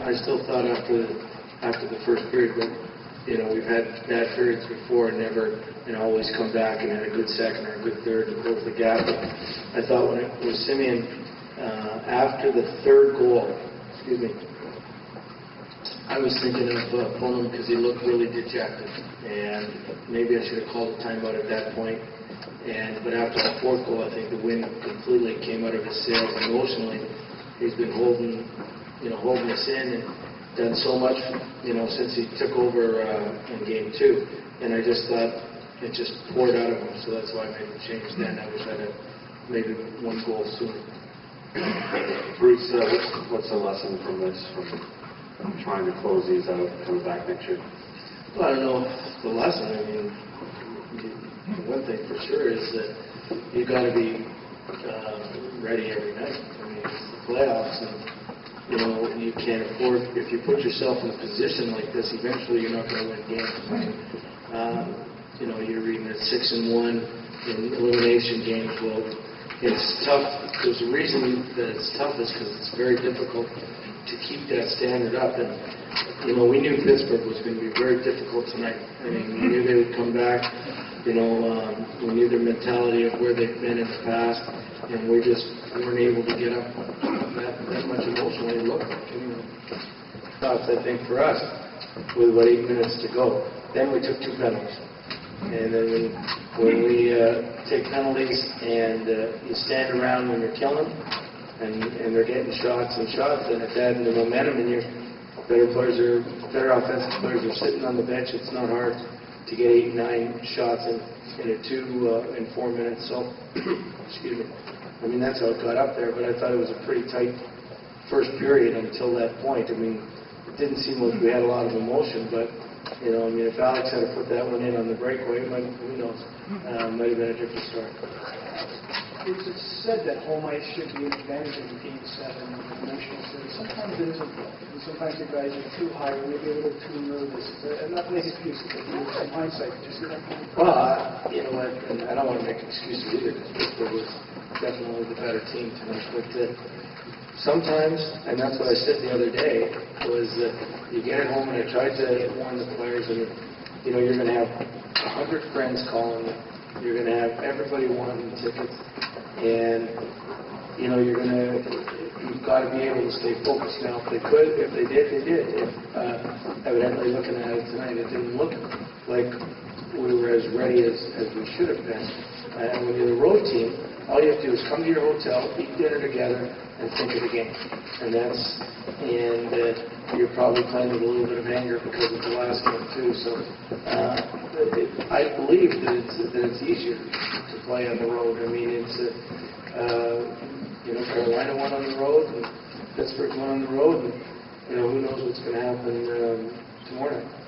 I still thought after the first period, but we've had bad periods before and never always come back and had a good second or a good third and close the gap. But I thought when it was Simeon, after the third goal, I was thinking of pulling him because he looked really dejected, and maybe I should have called a timeout at that point. But after the fourth goal, I think the wind completely came out of his sails emotionally. He's been holding us in and done so much, since he took over in Game 2. And I just thought it just poured out of him, so that's why I made the change then. I wish I'd have maybe one goal sooner. Bruce, what's the lesson from this, from trying to close these out and come back next year? Well, I don't know the lesson. I mean, one thing for sure is that you got to be ready every night. I mean, it's the playoffs, and you can't afford, if you put yourself in a position like this, eventually you're not going to win games. I mean, you're reading at 6-1 in elimination games. Well, it's tough. There's a reason that it's tough is because it's very difficult to keep that standard up. And we knew Pittsburgh was going to be very difficult tonight. I mean, we knew they would come back. We knew their mentality of where they've been in the past, and we just weren't able to get up that much emotionally. Look, thoughts, I think, for us, with about 8 minutes to go. Then we took 2 penalties. And then when we take penalties and you stand around when you're killing them, and they're getting shots and shots, and it's adding the momentum, and your better offensive players are sitting on the bench. It's not hard to get 8, 9 shots in 4 minutes. So, excuse me. I mean, that's how it got up there, but I thought it was a pretty tight first period until that point. I mean, it didn't seem like we had a lot of emotion, but, if Alex had put that one in on the breakaway, who knows, might have been a different story. It's said that home ice should be an advantage in Game 7 in the emotional series. Sometimes it isn't. And sometimes the guys are too high or maybe a little too nervous. I'm not making excuses, but in hindsight, did you see that point? Well, you know what, and I don't want to make excuses either, because Pittsburgh was definitely the better team tonight. But sometimes, and that's what I said the other day, was that you get at home, and I tried to warn the players, and you're going to have 100 friends calling you. You're going to have everybody wanting tickets, and you've got to be able to stay focused. Now, if they did, they did. Evidently, looking at it tonight, it didn't look like we were as ready as we should have been. And when you're the road team, all you have to do is come to your hotel, eat dinner together, and think of the game. And you're probably playing with a little bit of anger because of the last game too. So I believe that it's easier to play on the road. I mean, it's Carolina won on the road, and Pittsburgh won on the road, and who knows what's going to happen tomorrow night.